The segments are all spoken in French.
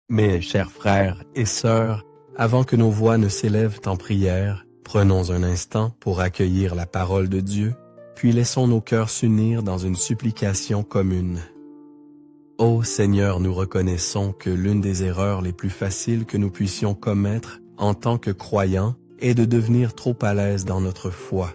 Mes chers frères et sœurs, avant que nos voix ne s'élèvent en prière, prenons un instant pour accueillir la parole de Dieu, puis laissons nos cœurs s'unir dans une supplication commune. Ô Seigneur, nous reconnaissons que l'une des erreurs les plus faciles que nous puissions commettre en tant que croyants est de devenir trop à l'aise dans notre foi.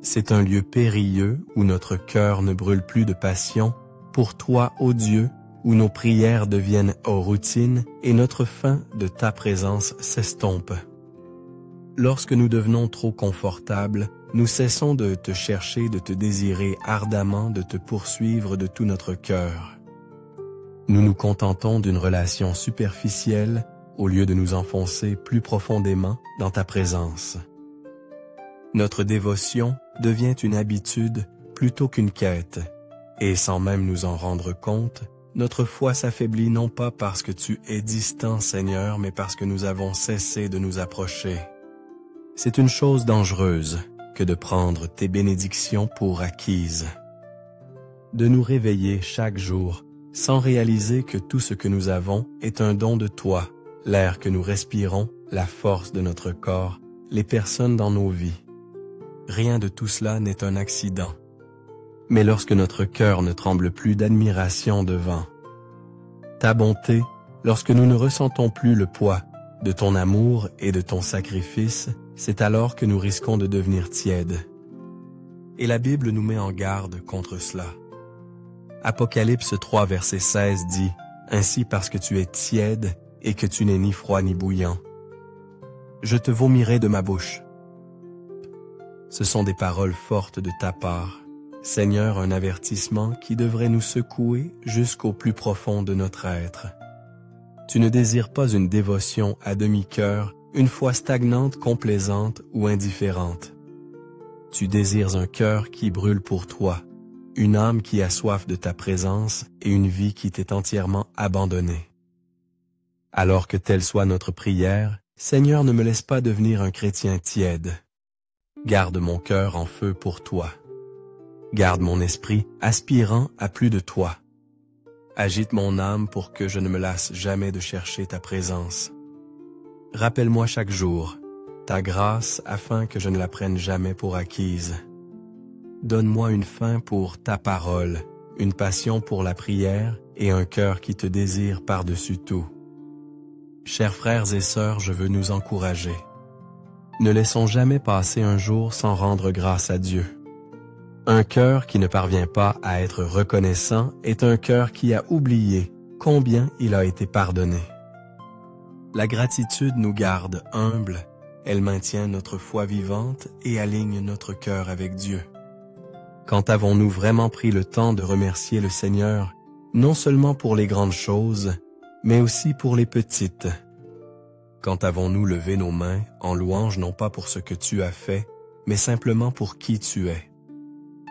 C'est un lieu périlleux où notre cœur ne brûle plus de passion pour toi, ô Dieu, où nos prières deviennent routine et notre faim de ta présence s'estompe. Lorsque nous devenons trop confortables, nous cessons de te chercher, de te désirer ardemment, de te poursuivre de tout notre cœur. Nous nous contentons d'une relation superficielle au lieu de nous enfoncer plus profondément dans ta présence. Notre dévotion devient une habitude plutôt qu'une quête, et sans même nous en rendre compte, notre foi s'affaiblit non pas parce que tu es distant, Seigneur, mais parce que nous avons cessé de nous approcher. C'est une chose dangereuse que de prendre tes bénédictions pour acquises. De nous réveiller chaque jour sans réaliser que tout ce que nous avons est un don de toi, l'air que nous respirons, la force de notre corps, les personnes dans nos vies. Rien de tout cela n'est un accident. Mais lorsque notre cœur ne tremble plus d'admiration devant ta bonté, lorsque nous ne ressentons plus le poids de ton amour et de ton sacrifice, c'est alors que nous risquons de devenir tièdes. Et la Bible nous met en garde contre cela. Apocalypse 3, verset 16 dit « Ainsi parce que tu es tiède et que tu n'es ni froid ni bouillant, je te vomirai de ma bouche. » Ce sont des paroles fortes de ta part. Seigneur, un avertissement qui devrait nous secouer jusqu'au plus profond de notre être. Tu ne désires pas une dévotion à demi-cœur, une foi stagnante, complaisante ou indifférente. Tu désires un cœur qui brûle pour toi, une âme qui a soif de ta présence et une vie qui t'est entièrement abandonnée. Alors que telle soit notre prière, Seigneur, ne me laisse pas devenir un chrétien tiède. Garde mon cœur en feu pour toi. Garde mon esprit aspirant à plus de toi. Agite mon âme pour que je ne me lasse jamais de chercher ta présence. Rappelle-moi chaque jour ta grâce afin que je ne la prenne jamais pour acquise. Donne-moi une faim pour ta parole, une passion pour la prière et un cœur qui te désire par-dessus tout. Chers frères et sœurs, je veux nous encourager. Ne laissons jamais passer un jour sans rendre grâce à Dieu. Un cœur qui ne parvient pas à être reconnaissant est un cœur qui a oublié combien il a été pardonné. La gratitude nous garde humbles, elle maintient notre foi vivante et aligne notre cœur avec Dieu. Quand avons-nous vraiment pris le temps de remercier le Seigneur, non seulement pour les grandes choses, mais aussi pour les petites? Quand avons-nous levé nos mains en louange non pas pour ce que tu as fait, mais simplement pour qui tu es?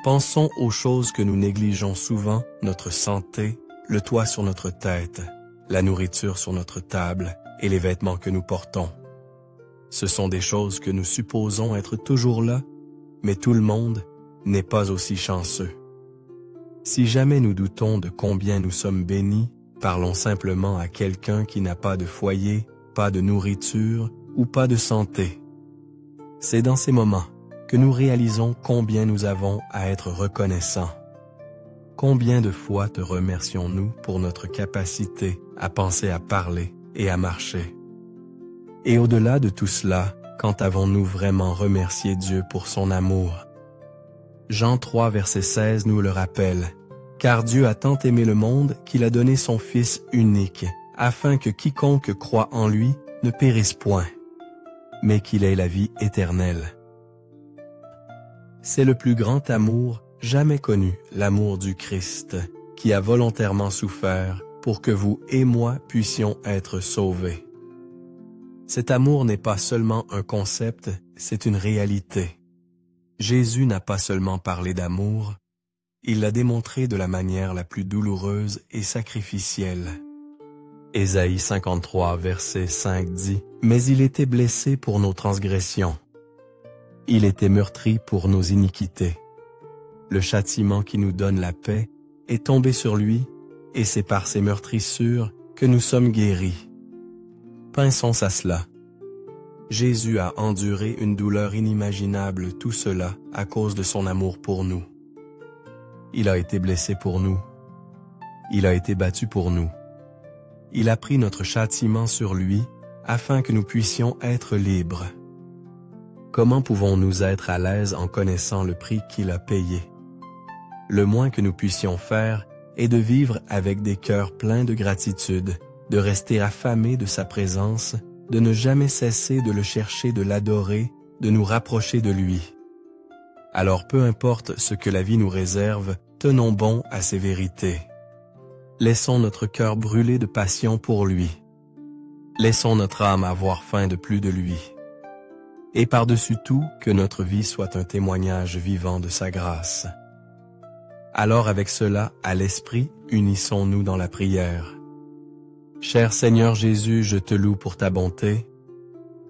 Pensons aux choses que nous négligeons souvent, notre santé, le toit sur notre tête, la nourriture sur notre table et les vêtements que nous portons. Ce sont des choses que nous supposons être toujours là, mais tout le monde n'est pas aussi chanceux. Si jamais nous doutons de combien nous sommes bénis, parlons simplement à quelqu'un qui n'a pas de foyer, pas de nourriture ou pas de santé. C'est dans ces moments que nous réalisons combien nous avons à être reconnaissants. Combien de fois te remercions-nous pour notre capacité à penser, à parler et à marcher? Et au-delà de tout cela, quand avons-nous vraiment remercié Dieu pour son amour? Jean 3, verset 16 nous le rappelle. « Car Dieu a tant aimé le monde qu'il a donné son Fils unique, afin que quiconque croit en lui ne périsse point, mais qu'il ait la vie éternelle. » C'est le plus grand amour jamais connu, l'amour du Christ, qui a volontairement souffert pour que vous et moi puissions être sauvés. Cet amour n'est pas seulement un concept, c'est une réalité. Jésus n'a pas seulement parlé d'amour, il l'a démontré de la manière la plus douloureuse et sacrificielle. Ésaïe 53, verset 5 dit « Mais il était blessé pour nos transgressions. Il était meurtri pour nos iniquités. Le châtiment qui nous donne la paix est tombé sur lui, et c'est par ses meurtrissures que nous sommes guéris. Pensons à cela. Jésus a enduré une douleur inimaginable, tout cela à cause de son amour pour nous. Il a été blessé pour nous. Il a été battu pour nous. Il a pris notre châtiment sur lui afin que nous puissions être libres. Comment pouvons-nous être à l'aise en connaissant le prix qu'il a payé? Le moins que nous puissions faire est de vivre avec des cœurs pleins de gratitude, de rester affamés de sa présence, de ne jamais cesser de le chercher, de l'adorer, de nous rapprocher de lui. Alors peu importe ce que la vie nous réserve, tenons bon à ces vérités. Laissons notre cœur brûler de passion pour lui. Laissons notre âme avoir faim de plus de lui. Et par-dessus tout, que notre vie soit un témoignage vivant de sa grâce. Alors avec cela, à l'esprit, unissons-nous dans la prière. Cher Seigneur Jésus, je te loue pour ta bonté.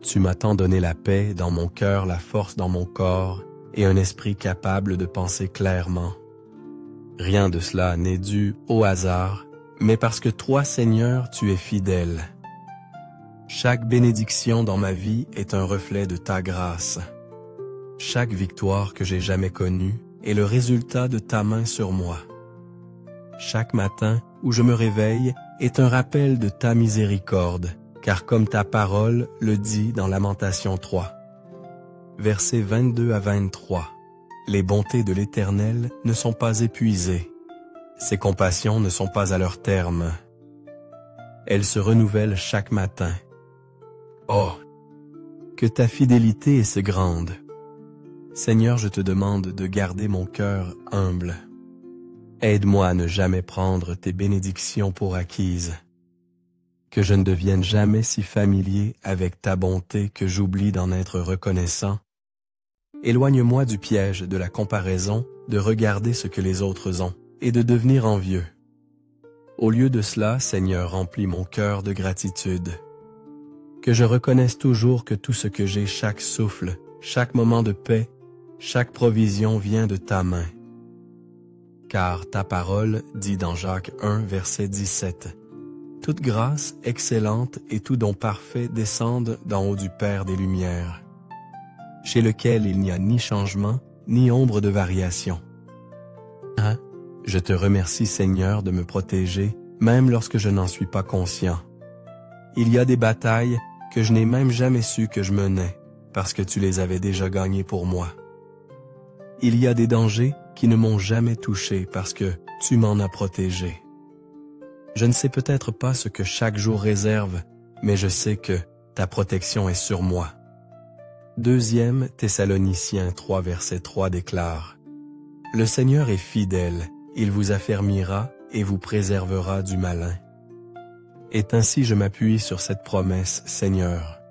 Tu m'as tant donné la paix dans mon cœur, la force dans mon corps et un esprit capable de penser clairement. Rien de cela n'est dû au hasard, mais parce que toi, Seigneur, tu es fidèle. Chaque bénédiction dans ma vie est un reflet de ta grâce. Chaque victoire que j'ai jamais connue est le résultat de ta main sur moi. Chaque matin où je me réveille est un rappel de ta miséricorde, car comme ta parole le dit dans Lamentation 3. Versets 22 à 23. Les bontés de l'Éternel ne sont pas épuisées. Ses compassions ne sont pas à leur terme. Elles se renouvellent chaque matin. Oh, que ta fidélité est si grande. Seigneur, je te demande de garder mon cœur humble. Aide-moi à ne jamais prendre tes bénédictions pour acquises. Que je ne devienne jamais si familier avec ta bonté que j'oublie d'en être reconnaissant. Éloigne-moi du piège de la comparaison, de regarder ce que les autres ont et de devenir envieux. Au lieu de cela, Seigneur, remplis mon cœur de gratitude. Que je reconnaisse toujours que tout ce que j'ai, chaque souffle, chaque moment de paix, chaque provision vient de ta main. Car ta parole dit dans Jacques 1, verset 17, « Toute grâce excellente et tout don parfait descendent d'en haut du Père des Lumières, chez lequel il n'y a ni changement, ni ombre de variation. » Hein? Je te remercie, Seigneur, de me protéger, même lorsque je n'en suis pas conscient. Il y a des batailles que je n'ai même jamais su que je menais, parce que tu les avais déjà gagnées pour moi. Il y a des dangers qui ne m'ont jamais touché parce que tu m'en as protégé. Je ne sais peut-être pas ce que chaque jour réserve, mais je sais que ta protection est sur moi. 2 Thessaloniciens 3, verset 3 déclare, « Le Seigneur est fidèle, il vous affermira et vous préservera du malin. » Et ainsi je m'appuie sur cette promesse, Seigneur.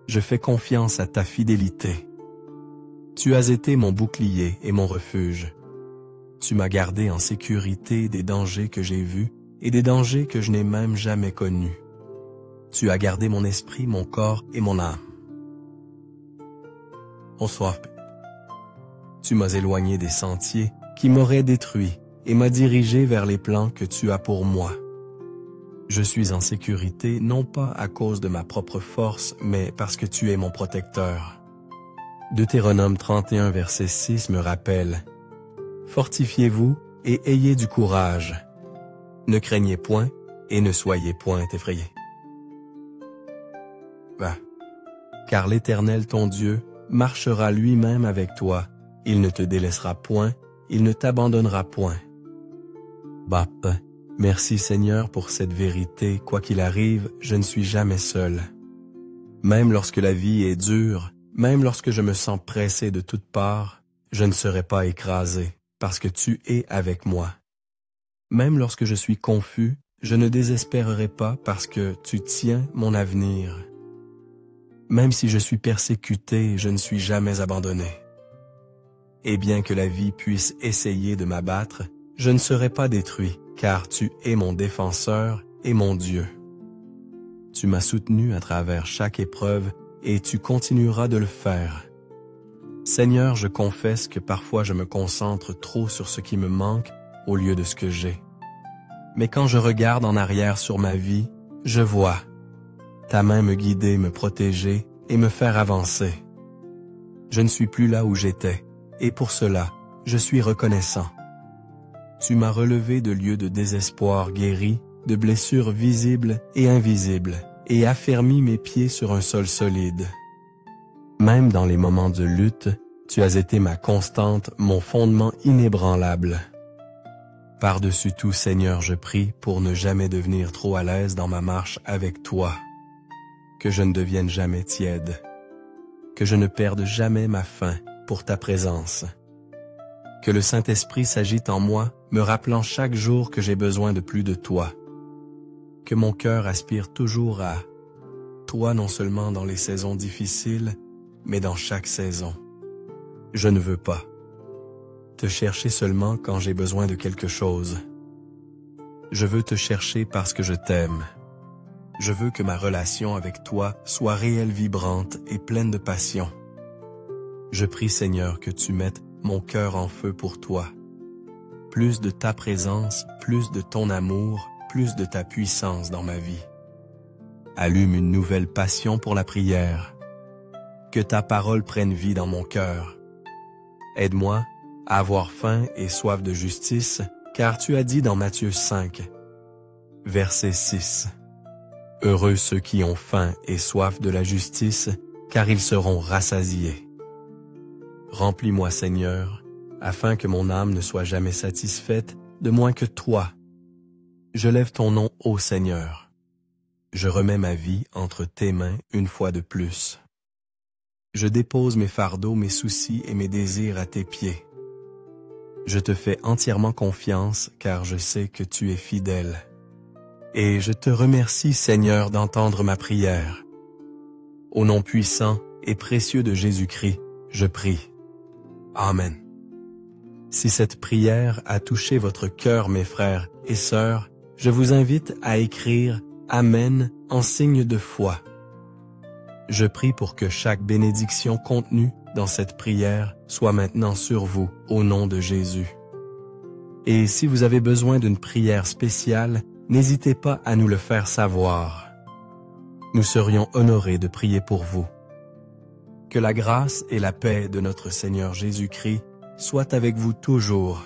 Je fais confiance à ta fidélité. Tu as été mon bouclier et mon refuge. Tu m'as gardé en sécurité des dangers que j'ai vus et des dangers que je n'ai même jamais connus. Tu as gardé mon esprit, mon corps et mon âme. Bonsoir. Tu m'as éloigné des sentiers qui m'auraient détruit et m'as dirigé vers les plans que tu as pour moi. Je suis en sécurité non pas à cause de ma propre force, mais parce que tu es mon protecteur. Deutéronome 31, verset 6 me rappelle « Fortifiez-vous et ayez du courage. Ne craignez point et ne soyez point effrayés. » Car l'Éternel ton Dieu marchera lui-même avec toi. Il ne te délaissera point, il ne t'abandonnera point. Merci Seigneur pour cette vérité, quoi qu'il arrive, je ne suis jamais seul. Même lorsque la vie est dure, même lorsque je me sens pressé de toutes parts, je ne serai pas écrasé, parce que tu es avec moi. Même lorsque je suis confus, je ne désespérerai pas parce que tu tiens mon avenir. Même si je suis persécuté, je ne suis jamais abandonné. Et bien que la vie puisse essayer de m'abattre, je ne serai pas détruit, car tu es mon défenseur et mon Dieu. Tu m'as soutenu à travers chaque épreuve et tu continueras de le faire. Seigneur, je confesse que parfois je me concentre trop sur ce qui me manque au lieu de ce que j'ai. Mais quand je regarde en arrière sur ma vie, je vois ta main me guider, me protéger et me faire avancer. Je ne suis plus là où j'étais, et pour cela, je suis reconnaissant. Tu m'as relevé de lieux de désespoir guéris, de blessures visibles et invisibles, et affermi mes pieds sur un sol solide. Même dans les moments de lutte, tu as été ma constante, mon fondement inébranlable. Par-dessus tout, Seigneur, je prie pour ne jamais devenir trop à l'aise dans ma marche avec toi, que je ne devienne jamais tiède, que je ne perde jamais ma faim pour ta présence, que le Saint-Esprit s'agite en moi, me rappelant chaque jour que j'ai besoin de plus de toi, que mon cœur aspire toujours à toi non seulement dans les saisons difficiles, mais dans chaque saison. Je ne veux pas te chercher seulement quand j'ai besoin de quelque chose. Je veux te chercher parce que je t'aime. Je veux que ma relation avec toi soit réelle, vibrante et pleine de passion. Je prie, Seigneur, que tu mettes mon cœur en feu pour toi. Plus de ta présence, plus de ton amour, plus de ta puissance dans ma vie. Allume une nouvelle passion pour la prière. Que ta parole prenne vie dans mon cœur. Aide-moi à avoir faim et soif de justice, car tu as dit dans Matthieu 5, verset 6, « Heureux ceux qui ont faim et soif de la justice, car ils seront rassasiés. » Remplis-moi, Seigneur, afin que mon âme ne soit jamais satisfaite de moins que toi. Je lève ton nom, ô Seigneur. Je remets ma vie entre tes mains une fois de plus. Je dépose mes fardeaux, mes soucis et mes désirs à tes pieds. Je te fais entièrement confiance, car je sais que tu es fidèle. Et je te remercie, Seigneur, d'entendre ma prière. Au nom puissant et précieux de Jésus-Christ, je prie. Amen. Si cette prière a touché votre cœur, mes frères et sœurs, je vous invite à écrire « Amen » en signe de foi. Je prie pour que chaque bénédiction contenue dans cette prière soit maintenant sur vous, au nom de Jésus. Et si vous avez besoin d'une prière spéciale, n'hésitez pas à nous le faire savoir. Nous serions honorés de prier pour vous. Que la grâce et la paix de notre Seigneur Jésus-Christ soient avec vous toujours.